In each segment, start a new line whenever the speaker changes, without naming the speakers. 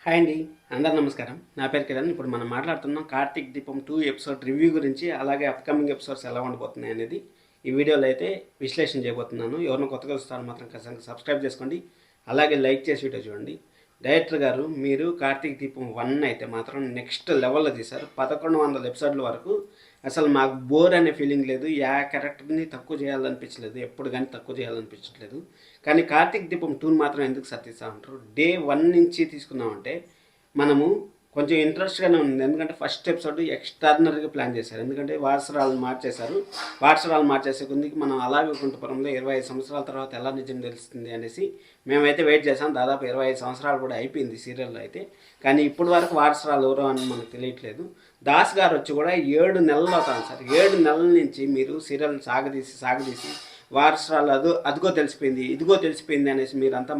Hi అండి, అందరు నమస్కారం. నా పేరు కిరణ్. ఇప్పుడు మనం మాట్లాడుతున్నాం కార్తీక్ దీపం 2 ఎపిసోడ్ రివ్యూ గురించి, అలాగే అప్కమింగ్ ఎపిసోడ్స్ ఎలా ఉండబోతున్నాయి అనేది ఈ వీడియోలో అయితే విశ్లేషణ చేయబోతున్నాను. ఎవరినో కొత్తగా వస్తారో మాత్రం ఖచ్చితంగా సబ్స్క్రైబ్ చేసుకోండి, అలాగే లైక్ చేసి వీడియో చూడండి. డైరెక్టర్ గారు మీరు కార్తీక్ దీపం 1 అయితే మాత్రం నెక్స్ట్ లెవెల్లో తీశారు. 1100 ఎపిసోడ్ల వరకు అసలు మాకు బోర్ అనే ఫీలింగ్ లేదు, యా క్యారెక్టర్ని తక్కువ చేయాలనిపించలేదు, ఎప్పుడు కానీ తక్కువ చేయాలనిపించట్లేదు. కానీ కార్తీక్ దీపం 2 మాత్రం ఎందుకు సర్దిస్తూ ఉంటారు? డే 1 నుంచి తీసుకున్నామంటే మనము కొంచెం ఇంట్రెస్ట్గానే ఉంది. ఎందుకంటే ఫస్ట్ ఎపిసోడ్ ఎక్స్ట్రాడినరీగా ప్లాన్ చేశారు. ఎందుకంటే వారసరాలను మార్చేశారు. వారసరాలు మార్చేసే కొద్దికి మనం అలా వైకుంఠపురంలో 25 సంవత్సరాల తర్వాత ఎలా నిజం తెలుస్తుంది అనేసి మేమైతే వెయిట్ చేసాం. దాదాపు 25 సంవత్సరాలు కూడా అయిపోయింది సీరియల్లో అయితే. కానీ ఇప్పటి వరకు వారసరాలు ఎవరో అని మనకు తెలియట్లేదు. దాస్ గారు వచ్చి కూడా 7 నెలలు అవుతాను సార్. 7 నెలల నుంచి మీరు సీరియల్ సాగదీసి వారసరాలు అదిగో తెలిసిపోయింది, ఇదిగో తెలిసిపోయింది అనేసి మీరంతా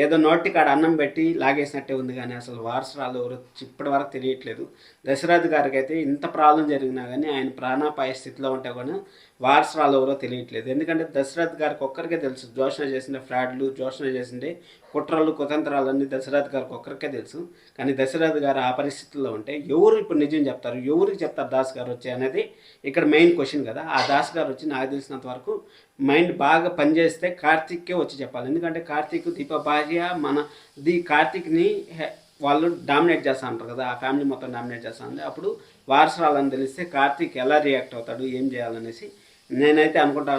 ఏదో నోటి కాడ అన్నం పెట్టి లాగేసినట్టే ఉంది. కానీ అసలు వారసరాలు ఎవరు ఇప్పటి వరకు తెలియట్లేదు. దశరథ్ గారికి అయితే ఇంత ప్రాబ్లం జరిగినా కానీ ఆయన ప్రాణాపాయ స్థితిలో ఉంటే కూడా వారసరాలు ఎవరో తెలియట్లేదు. ఎందుకంటే దశరథ్ గారికి ఒక్కరికే తెలుసు జోష్న చేసిన ఫ్రాడ్లు, జోష్న చేసిండే కుట్రలు కుతంత్రాలు అన్నీ దశరథ్ గారికి ఒక్కరికే తెలుసు. కానీ దశరథ్ గారు ఆ పరిస్థితుల్లో ఉంటే ఎవరు ఇప్పుడు నిజం చెప్తారు, ఎవరికి చెప్తారు దాస్ గారు వచ్చి అనేది ఇక్కడ మెయిన్ క్వశ్చన్ కదా. ఆ దాస్ గారు వచ్చి నాకు తెలిసినంత వరకు మైండ్ బాగా పనిచేస్తే కార్తీక్కే వచ్చి చెప్పాలి. ఎందుకంటే కార్తీక్ దీప భార్య కార్తీక్ని వాళ్ళు డామినేట్ చేస్తూ ఉంటారు కదా, ఆ ఫ్యామిలీ మొత్తం డామినేట్ చేస్తూ ఉంది. అప్పుడు వారసరాలని తెలిస్తే కార్తీక్ ఎలా రియాక్ట్ అవుతాడు, ఏం చేయాలనేసి నేనైతే అనుకుంటాను.